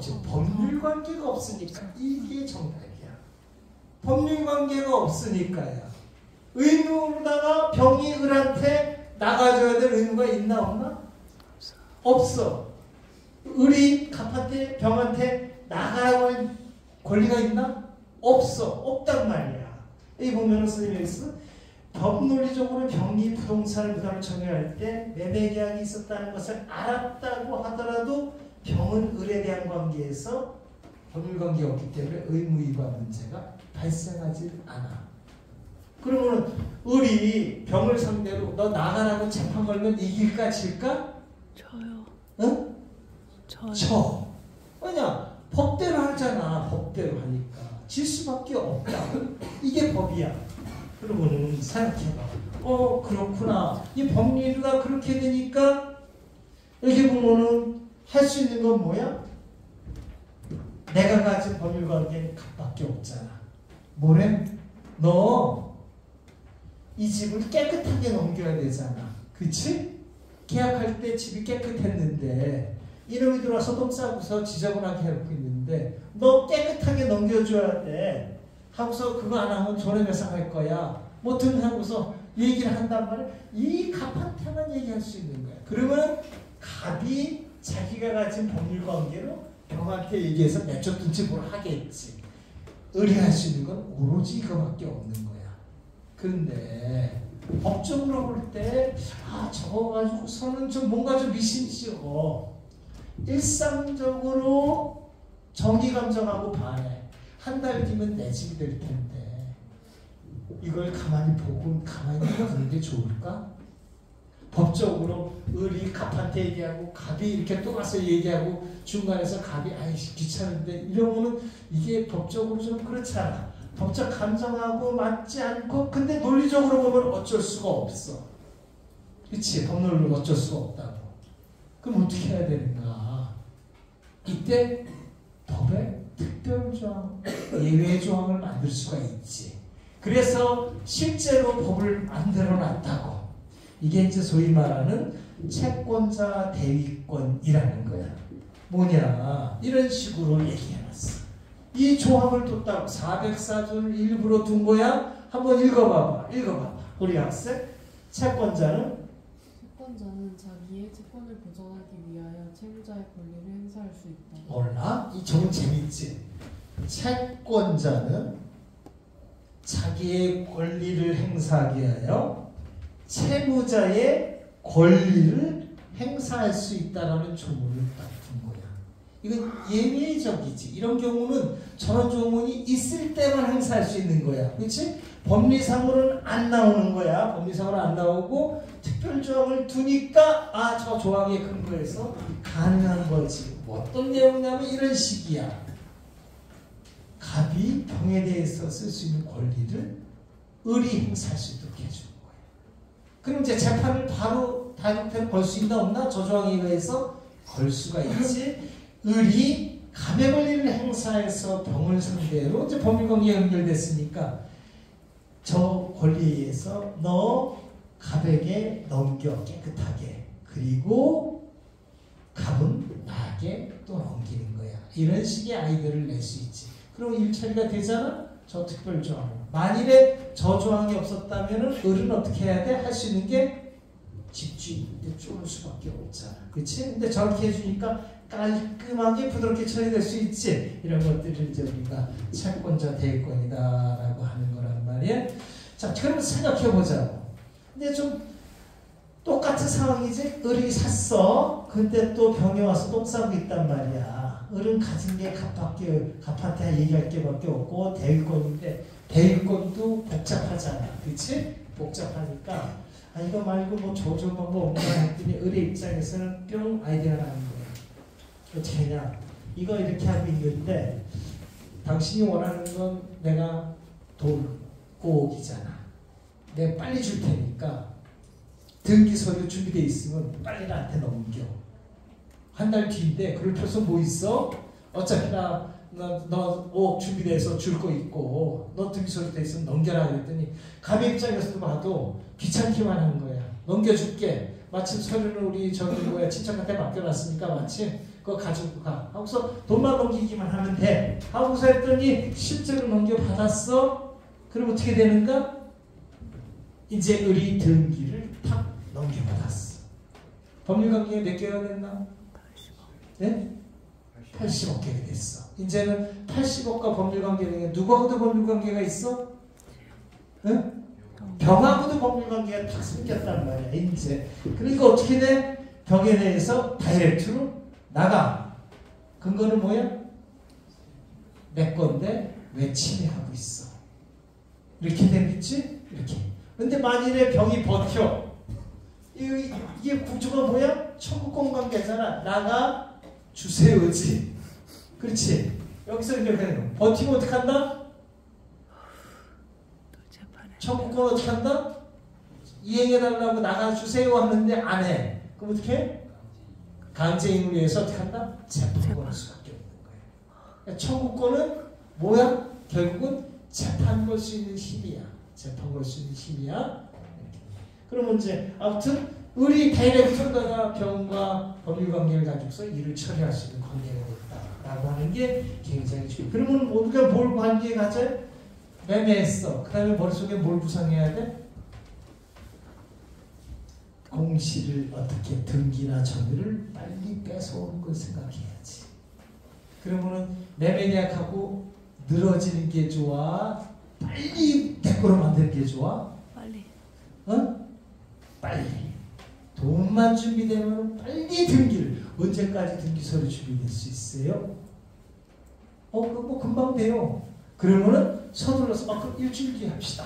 지금 법률관계가 없으니까 이게 정답이야. 법률관계가 없으니까야. 의무로다가 병이 을한테 나가줘야 될 의무가 있나 없나? 없어. 을이 갑한테 병한테 나가라고 할 권리가 있나? 없어. 없단 말이야. 여기 보면은 선생님이 있어. 법논리적으로 병이 부동산을 무단으로 청약할 때 매매 계약이 있었다는 것을 알았다고 하더라도 병은 을에 대한 관계에서 법률관계가 없기 때문에 의무위반 문제가 발생하지 않아. 그러면 을이 병을 상대로 너 나가라고 재판 걸면 이길까 질까? 저요. 응? 저요. 왜냐? 법대로 하잖아. 법대로 하니까. 질 수밖에 없다. 이게 법이야. 그러면은 생각해봐. 그렇구나. 이 법리가 그렇게 되니까 여기 보면은 할 수 있는 건 뭐야? 내가 가진 법률관계는 갑밖에 없잖아. 뭐래? 너 이 집을 깨끗하게 넘겨야 되잖아. 그치? 계약할 때 집이 깨끗했는데 이놈이 들어와서 똥 싸고서 지저분하게 해놓고 있는데 너 깨끗하게 넘겨줘야 돼. 하고서 그거 안 하면 손해배상할 거야. 뭐 등 하고서 얘기를 한단 말이야. 이 갑한테만 얘기할 수 있는 거야. 그러면 갑이 자기가 가진 법률관계로 병한테 얘기해서 내쫓든지 뭘 하겠지. 의뢰할 수 있는 건 오로지 이거밖에 없는 거야. 그런데 법적으로 볼 때 저거 가지고서는 좀 뭔가 좀 미심쩍어. 일상적으로 정의감정하고 반해. 한 달 뒤면 내 집이 될 텐데 이걸 가만히 보고 가만히 보는 게 좋을까? 법적으로 을이 갑한테 얘기하고 갑이 이렇게 또 가서 얘기하고 중간에서 갑이 아이씨 귀찮은데 이러면은 이게 법적으로 좀 그렇잖아. 법적 감정하고 맞지 않고 근데 논리적으로 보면 어쩔 수가 없어. 그치? 법률로 어쩔 수가 없다고. 그럼 어떻게 해야 되는가? 이때 법에 특별조항, 예외조항을 만들 수가 있지. 그래서 실제로 법을 만들어 놨다고. 이게 이제 소위 말하는 채권자 대위권이라는 거야. 뭐냐? 이런 식으로 얘기해놨어. 이 조항을 뒀다고 404조를 일부러 둔 거야? 한번 읽어봐봐. 우리 학생. 채권자는 자기의 채권을 보전하기 위하여 채무자의 권리를 행사할 수 있다. 몰라? 이 정은 재밌지? 채권자는 자기의 권리를 행사하기 위하여 채무자의 권리를 행사할 수 있다라는 조문을 딱 둔 거야. 이건 예외적이지. 이런 경우는 저런 조문이 있을 때만 행사할 수 있는 거야. 그렇지? 법리상으로는 안 나오는 거야. 법리상으로 안 나오고 특별조항을 두니까 저 조항에 근거해서 가능한 거지. 어떤 내용이냐면 이런 식이야. 갑이 병에 대해서 쓸 수 있는 권리를 을이 행사할 수 있도록 해주는 거예요. 그럼 이제 재판을 바로 다이렉트로 걸 수 있나 없나? 저 조항에 의해서 걸 수가 있지. 을이 갑의 권리를 행사해서 병을 상대로 이제 법률관계가 연결됐으니까 저 권리에 의해서 너 갑에게 넘겨 깨끗하게. 그리고 갑은 나에게 또 넘기는 거야. 이런 식의 아이디어를 낼 수 있지. 그럼 일처리가 되잖아? 저 특별조항. 만일에 저 조항이 없었다면 을은 어떻게 해야 돼? 할 수 있는 게 집주인인데 쫄을 수밖에 없잖아. 그치? 근데 저렇게 해주니까 깔끔하게 부드럽게 처리될 수 있지. 이런 것들을 이제 우리가 채권자 대권이다라고 하는 거란 말이야. 자, 그럼 생각해보자고. 근데 좀 똑같은 상황이지? 을이 샀어. 근데 또 병에 와서 똥 싸고 있단 말이야. 을은 가진 게 갑한테 얘기할 게 밖에 없고 대위권인데 대위권도 복잡하잖아. 그치? 복잡하니까 이거 말고 뭐 조절 방법 없나 했더니 을의 입장에서는 뿅 아이디어가 나는 거야. 어떻게 하냐? 이거 이렇게 하고 있는데 당신이 원하는 건 내가 돈 꼭이잖아. 내가 빨리 줄 테니까 등기 서류 준비되어 있으면 빨리 나한테 넘겨. 한 달 뒤인데 그럴 필요성 뭐 있어? 어차피 너 5억 준비돼서 줄 거 있고 너 등기 서류 돼 있으면 넘겨라 그랬더니 갑의 입장에서도 봐도 귀찮기만 한 거야. 넘겨줄게. 마침 서류는 우리 친척한테 맡겨놨으니까 마침 그거 가지고 가. 하고서 돈만 넘기기만 하면 돼. 하고서 했더니 실제로 넘겨받았어? 그럼 어떻게 되는가? 이제 을이 등기를 탁 넘겨받았어. 법률관계가 몇 개가 됐나? 네? 80억 개가 됐어. 이제는 80억과 법률관계가 누구하고도 법률관계가 있어? 네? 병하고도 법률관계가 탁 생겼단 말이야. 이제 그러니까 어떻게 돼? 병에 대해서 다이렉트로 나가. 근거는 뭐야? 내 건데 왜 침해하고 있어? 이렇게 되겠지? 이렇게. 근데 만일에 병이 버텨. 이게 구조가 뭐야? 청구권 관계잖아. 나가 주세요지. 그렇지? 여기서 이렇게 되는 거. 버티면 어떻게 한다? 청구권 어떻게 한다? 이행해달라고 나가주세요 하는데 안 해. 그럼 어떻게 해? 강제임을 위해서 어떻게 한다? 재판권할 수밖에 없는 거예요. 그러니까 청구권은 뭐야? 결국은 재판 걸 수 있는 힘이야. 재판 걸 수 있는 힘이야. 그러면 이제 아무튼 을이 다이렉트로다가 병과 법률관계를 가지고서 일을 처리할 수 있는 관계가 됐다라고 하는 게 굉장히 중요해요. 그러면 우리가 뭘 관계에 가져? 매매했어. 그 다음에 머릿속에 뭘 구상해야 돼? 공시를 어떻게 등기나 점유를 빨리 뺏어오는 걸 생각해야지. 그러면은 매매 계약하고 늘어지는 게 좋아? 빨리 내 거로 만드는 게 좋아? 빨리. 빨리. 돈만 준비되면 빨리 등기를. 언제까지 등기서류 준비될 수 있어요? 그거 뭐 금방 돼요. 그러면은 서둘러서 그럼 일주일 뒤에 합시다.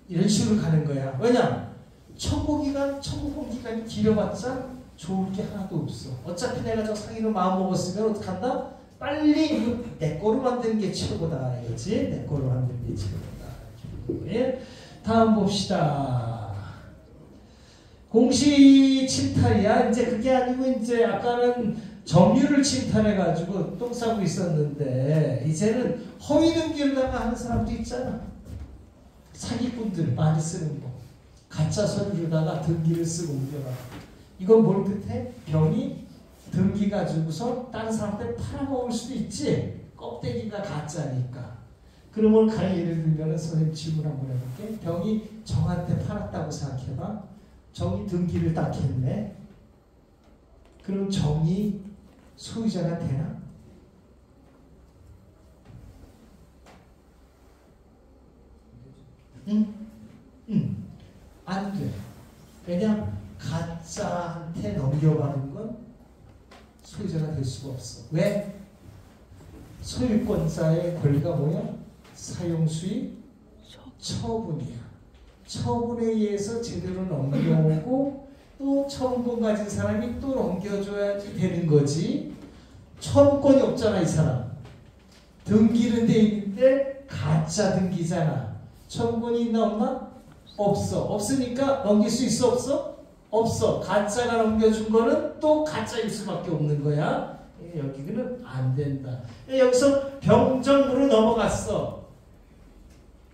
이런 식으로 가는 거야. 왜냐? 청구권 기간이 길어봤자 좋을 게 하나도 없어. 어차피 내가 저 상의로 마음 먹었으면 어떡한다? 빨리 내 거로 만드는 게 최고다 이거지. 내 거로 만드는 게 최고다. 다음 봅시다. 공시 침탈이야. 이제 그게 아니고 이제 아까는 점유를 침탈해가지고 똥 싸고 있었는데 이제는 허위 등기로다가 하는 사람도 있잖아. 사기꾼들 많이 쓰는 거. 가짜 서류로다가 등기를 쓰고 옮겨가. 이건 뭘 뜻해? 병이 등기 가지고서 다른 사람한테 팔아먹을 수도 있지. 껍데기가 가짜니까. 그러면 가령 예를 들면 선생님 질문 한번 해볼게. 병이 정한테 팔았다고 생각해봐. 정이 등기를 딱 했네. 그럼 정이 소유자가 되나? 응? 안 돼. 왜냐? 가짜한테 넘겨가는 건 소유자가 될 수가 없어. 왜? 소유권자의 권리가 뭐야? 사용수의 처분이야. 처분에 의해서 제대로 넘겨오고 또 처분권 가진 사람이 또 넘겨줘야지 되는 거지. 처분권이 없잖아 이 사람. 등기는 돼 있는데 가짜 등기잖아. 처분권이 있나 없나? 없어. 없으니까 넘길 수 있어 없어? 없어. 가짜가 넘겨준 거는 또 가짜일 수밖에 없는 거야. 여기는 안 된다. 여기서 병정부로 넘어갔어.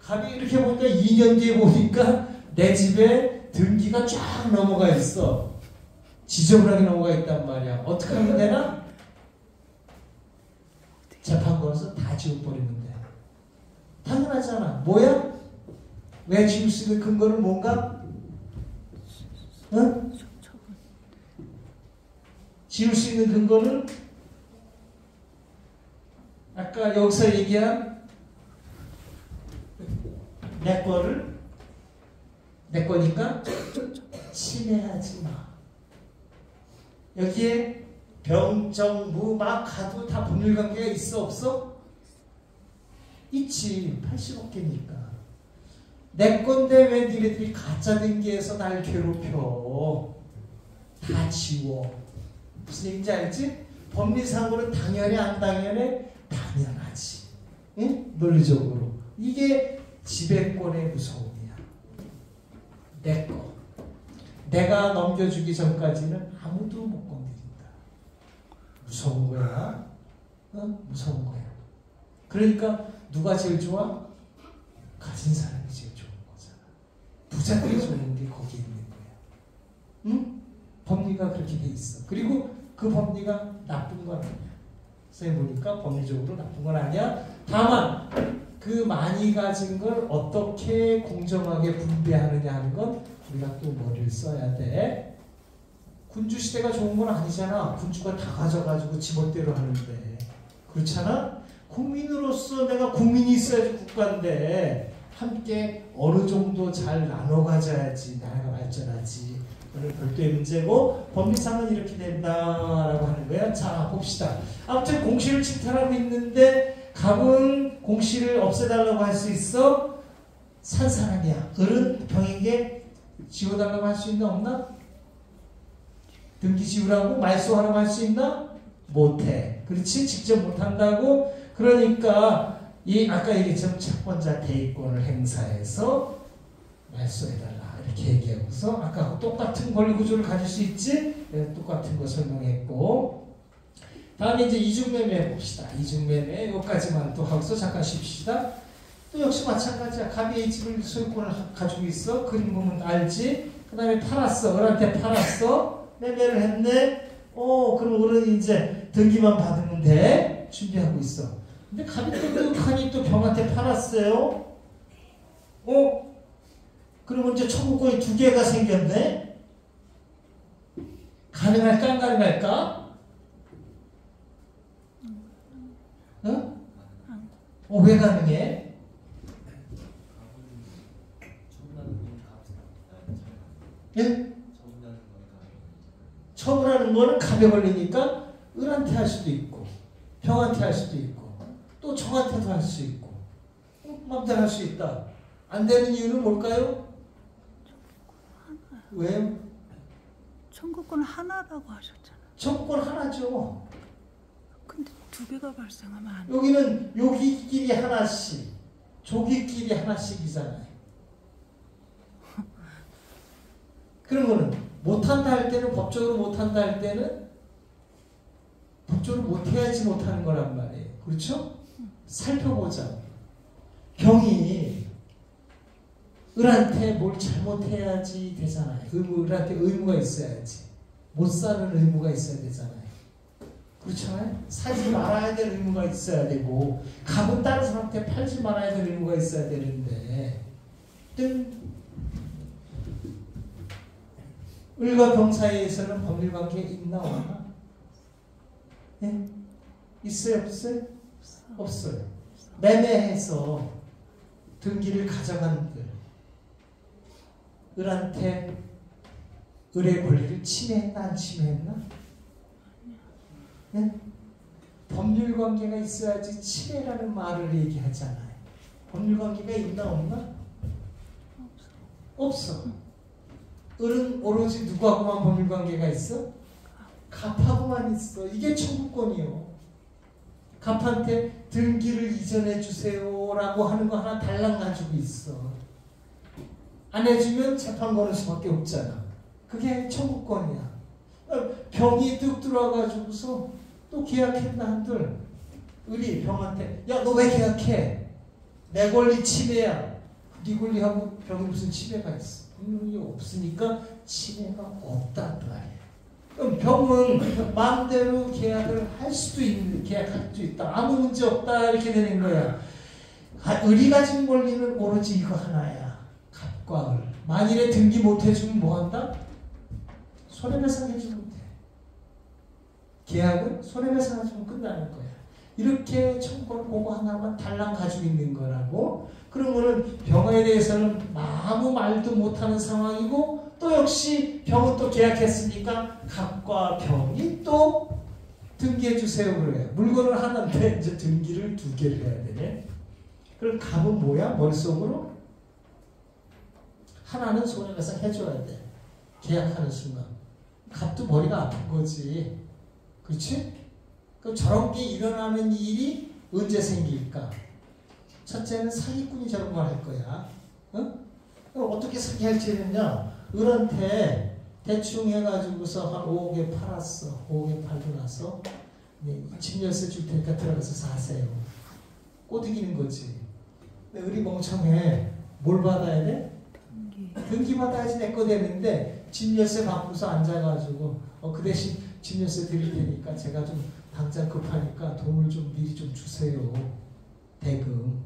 갑이 이렇게 보니까 2년 뒤에 보니까 내 집에 등기가 쫙 넘어가 있어. 지저분하게 넘어가 있단 말이야. 어떻게 하면 되나? 재판관에서 다 지워버리면 돼. 당연하잖아. 뭐야? 왜 지울 수 있는 근거는 뭔가? 응? 지울 수 있는 근거는 아까 여기서 얘기한 내 거를 내 거니까 침해하지 마. 여기에 병정무 막 가도 다 법률관계가 있어 없어? 있지. 80억 개니까. 내 건데 왜 니네들이 가짜 등기해서 날 괴롭혀. 다 지워. 무슨 얘기인지 알지? 법리상으로는 당연히 안 당연해? 당연하지. 응? 논리적으로. 이게 지배권의 무서움이야. 내 거. 내가 넘겨주기 전까지는 아무도 못 건드린다. 무서운 거야. 무서운 거야. 그러니까 누가 제일 좋아? 가진 사람이 제일 좋은 거잖아. 부자들이 좋은 게 거기에 있는 거야. 응? 법리가 그렇게 돼 있어. 그리고 그 법리가 나쁜 건 아니야. 선생님 보니까 법리적으로 나쁜 건 아니야. 다만 그 많이 가진 걸 어떻게 공정하게 분배하느냐 하는 건 우리가 또 머리를 써야 돼. 군주시대가 좋은 건 아니잖아. 군주가 다 가져가지고 지멋대로 하는데. 그렇잖아? 국민으로서 내가 국민이 있어야지 국가인데 함께 어느 정도 잘 나눠 가져야지 나라가 발전하지. 오늘 별도의 문제고 법리상은 이렇게 된다라고 하는 거야. 자 봅시다. 아무튼 공시를 침탈하고 있는데 갑은 공시를 없애달라고 할 수 있어? 산 사람이야. 을은 병에게 지워달라고 할 수 있나 없나? 등기 지우라고 말소하라고 할 수 있나? 못해. 그렇지? 직접 못한다고? 그러니까 이 아까 얘기했지만 채권자 대의권을 행사해서 말소해달라 이렇게 얘기하고서 아까 똑같은 권리구조를 가질 수 있지? 네, 똑같은 거 설명했고 다음에 이제 이중매매 봅시다. 이중매매 여기까지만 또 하고서 잠깐 쉽시다. 또 역시 마찬가지야. 갑이 이 집을 소유권을 가지고 있어. 그림 보면 알지? 그 다음에 팔았어. 을한테 팔았어. 매매를 했네. 그럼 을은 이제 등기만 받으면 돼. 준비하고 있어. 근데 갑이 또 북한이 또 병한테 팔았어요. 그러면 이제 청구권이 2개가 생겼네. 가능할까 안 가능할까? 왜 가능해? 예? 처분하는 거는 갑에 걸리니까 을한테 할 수도 있고 병한테 할 수도 있고 또 정한테도 할 수 있고 마음대로 할 수 있다. 안 되는 이유는 뭘까요? 왜요? 청구권 하나라고 하셨잖아. 청구권 하나죠. 근데 두 개가 발생하면 안 돼. 여기는 여기끼리 하나씩, 저기끼리 하나씩이잖아요. 그러면은 못한다 할 때는, 법적으로 못한다 할 때는 법적으로 못해야지 못하는 거란 말이에요. 그렇죠? 살펴보자. 병이 을한테 뭘 잘못해야지 되잖아요. 을한테 의무가 있어야지. 못 사는 의무가 있어야 되잖아요. 그렇잖아요? 사지 말아야 될 의무가 있어야 되고, 갑은 다른 사람한테 팔지 말아야 될 의무가 있어야 되는데, 을과 병 사이에서는 법률관계 있나 없나? 예? 있어요 없어요? 없어요. 매매해서 등기를 가져간 을한테 을의 권리를 침해했나 안 침해했나? 예? 법률관계가 있어야지 침해라는 말을 얘기하잖아요. 법률관계가 있나 없나? 없어. 을은 오로지 누구하고만 법률관계가 있어? 갑하고만 있어. 이게 청구권이요. 갑한테 등기를 이전해 주세요라고 하는 거 하나 달랑 가지고 있어. 안 해주면 재판 거는 수밖에 없잖아. 그게 청구권이야. 병이 뚝 들어와가지고서 또 계약했나 한들, 을이 병한테 야 너 왜 계약해? 내 권리 침해야. 네 권리하고 병이 무슨 침해가 있어? 법률이 없으니까 침해가 없단 말이야. 그럼 병은 마음대로 계약을 할 수도 있는, 계약할 수도 있다. 아무 문제 없다. 이렇게 되는 거야. 을이 가진 권리는 오로지 이거 하나야. 갑과 을. 만일에 등기 못 해주면 뭐 한다? 손해배상 해주면 돼. 계약은 손해배상 해주면 끝나는 거야. 이렇게 청구를 그거 하나만 달랑 가지고 있는 거라고. 그러면은 병에 대해서는 아무 말도 못하는 상황이고, 또 역시 병은 또 계약했으니까 갑과 병이 또 등기해 주세요 그래요. 물건을 하나인데 이제 등기를 두 개를 해야 되네. 그럼 갑은 뭐야? 머릿속으로 하나는 손해배상 해줘야 돼. 계약하는 순간. 갑도 머리가 아픈 거지. 그렇지? 그럼 저런 게 일어나는 일이 언제 생길까? 첫째는 사기꾼이 저런 걸 할 거야. 어? 그럼 어떻게 사기할지는요, 을한테 대충 해가지고서 한 5억에 팔았어. 5억에 팔고 나서 집 열쇠 줄 테니까 들어가서 사세요. 꼬드기는 거지. 근데 을이 멍청해. 뭘 받아야 돼? 등기 받아야지 내 거 되는데, 집 열쇠 받고서 앉아가지고 그 대신 집 열쇠 드릴 테니까 제가 좀 당장 급하니까 돈을 좀 미리 좀 주세요. 대금.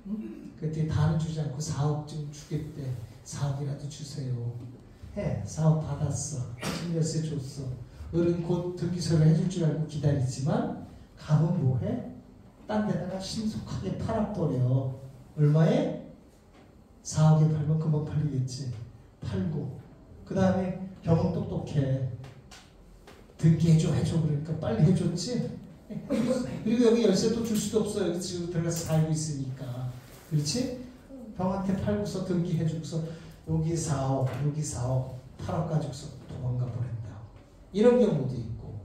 응? 그때 다는 주지 않고 4억 좀 주겠대. 4억이라도 주세요. 해. 4억 받았어. 집 열쇠 줬어. 을은 곧 등기소를 해줄 줄 알고 기다리지만, 갑은 뭐해? 딴 데다가 신속하게 팔아버려. 얼마에? 4억에 팔면 금방 팔리겠지. 팔고. 그 다음에 병은 똑똑해. 등기해줘 해줘 그러니까 빨리 해줬지. 그리고 여기 열쇠도 줄 수도 없어. 여기 지금 들어가서 살고 있으니까. 그렇지? 병한테 팔고서 등기해주고서 여기 4억 여기 4억 팔아가지고서 도망가 버린다. 이런 경우도 있고.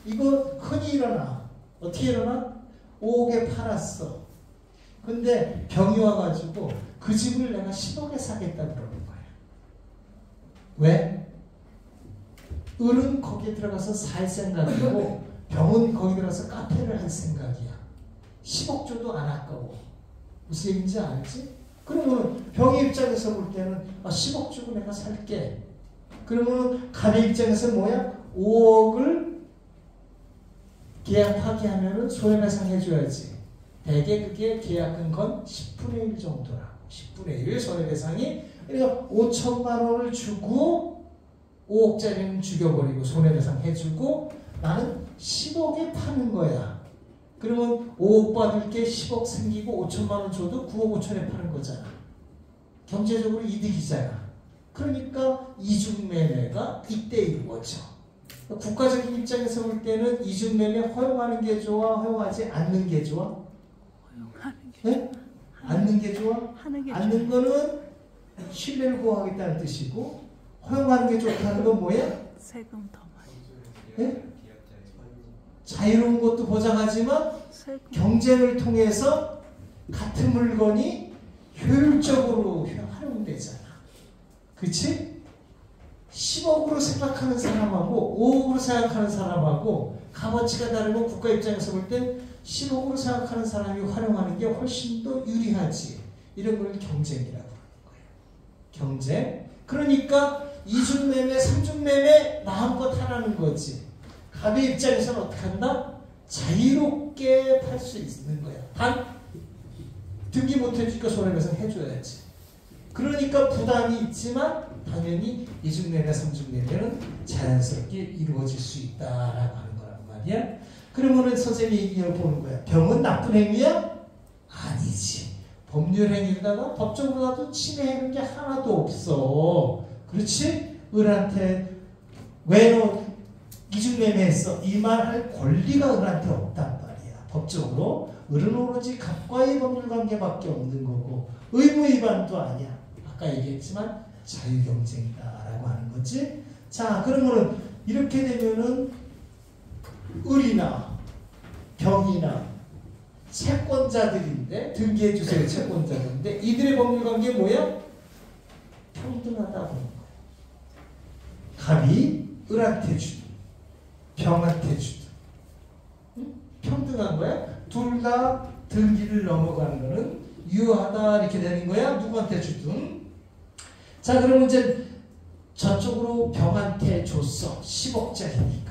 이거 흔히 일어나. 어떻게 일어나? 5억에 팔았어. 근데 병이 와가지고 그 집을 내가 10억에 사겠다 그러는 거야. 왜? 을은 거기에 들어가서 살 생각이고 병은 거기 들어가서 카페를 할 생각이야. 10억 줘도 안 아까워. 무슨 얘기인지 알지? 그러면 병의 입장에서 볼 때는 10억 주고 내가 살게. 그러면 갑의 입장에서 뭐야? 5억을 계약 파기하면은 손해배상 해줘야지. 대개 그게 계약한 건 10분의 1 정도라고. 10분의 1 손해배상이. 그러니까 5천만 원을 주고 5억짜리는 죽여버리고 손해배상 해주고 나는 10억에 파는 거야. 그러면 5억 받을 게 10억 생기고 5천만 원 줘도 9억 5천에 파는 거잖아. 경제적으로 이득이잖아. 그러니까 이중매매가 이때 이루어져. 국가적인 입장에서 볼 때는 이중매매 허용하는 게 좋아? 허용하지 않는 게 좋아? 허용하는 게 네? 않는 게 좋아? 하는 게 않는 거는 신뢰를 보호하겠다는 뜻이고, 허용하는 게 좋다는 건 뭐야? 세금 더 많이. 네? 자유로운 것도 보장하지만 경쟁을 통해서 같은 물건이 효율적으로 활용되잖아. 그치? 10억으로 생각하는 사람하고 5억으로 생각하는 사람하고 값어치가 다르고 국가 입장에서 볼 때 10억으로 생각하는 사람이 활용하는 게 훨씬 더 유리하지. 이런 걸 경쟁이라고 하는 거예요. 경쟁. 그러니까 이중매매, 삼중매매 마음껏 하라는 거지. 갑의 입장에서는 어떻게 한다? 자유롭게 팔 수 있는 거야. 단 등기 못 해주니까 손해배상 해줘야지. 그러니까 부담이 있지만 당연히 이중매매, 삼중매매는 자연스럽게 이루어질 수 있다라고 하는 거란 말이야. 그러면은 선생님이 얘기를 보는 거야. 병은 나쁜 행위야? 아니지. 법률 행위로다가 법적으로라도 침해하는 게 하나도 없어. 그렇지? 을한테 왜 너 이중매매했어? 이 말 할 권리가 을한테 없단 말이야. 법적으로. 을은 오로지 갑과의 법률관계밖에 없는 거고 의무 위반도 아니야. 아까 얘기했지만 자유경쟁이다라고 하는 거지. 자, 그러면은 이렇게 되면은 을이나 병이나 채권자들인데 등기해주세요 채권자들인데 이들의 법률관계 뭐야? 평등하다고 하는 거야. 갑이 을한테 주든 병한테 주든 응? 평등한 거야. 둘 다 등기를 넘어가는 거는 유효하다 이렇게 되는 거야. 누구한테 주든. 자, 그러면 이제 저쪽으로 병한테 줬어. 10억짜리니까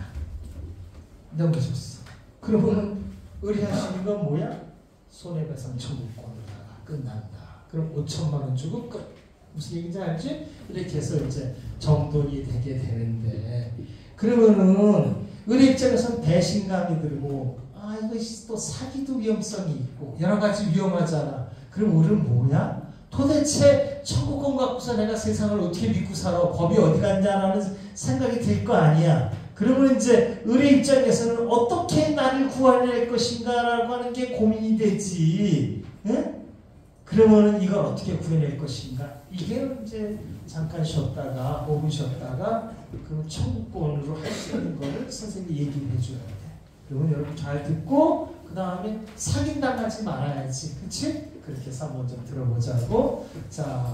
넘겨줬어. 그러면 을이 할 수 있는 건 뭐야? 손해배상 청구권으로다가 끝난다. 그럼 5천만 원 주고 끝. 무슨 얘기인지 알지? 이렇게 해서 이제 정돈이 되게 되는데, 그러면은 을의 입장에서는 배신감이 들고, 아 이거 또 사기도 위험성이 있고 여러 가지 위험하잖아. 그럼 을은 뭐야? 도대체 청구권 갖고서 내가 세상을 어떻게 믿고 살아? 법이 어디 갔냐라는 생각이 들 거 아니야. 그러면 이제 을의 입장에서는 어떻게 나를 구원할 것인가라고 하는 게 고민이 되지. 응? 그러면은 이걸 어떻게 구해낼 것인가? 이게 이제 잠깐 쉬었다가 5분 쉬었다가 그 청구권으로 할 수 있는 거를 선생님이 얘기를 해줘야 돼. 그러면 여러분 잘 듣고 그 다음에 사기당하지 말아야지. 그치? 그렇게 해서 한번 좀 들어보자고. 자.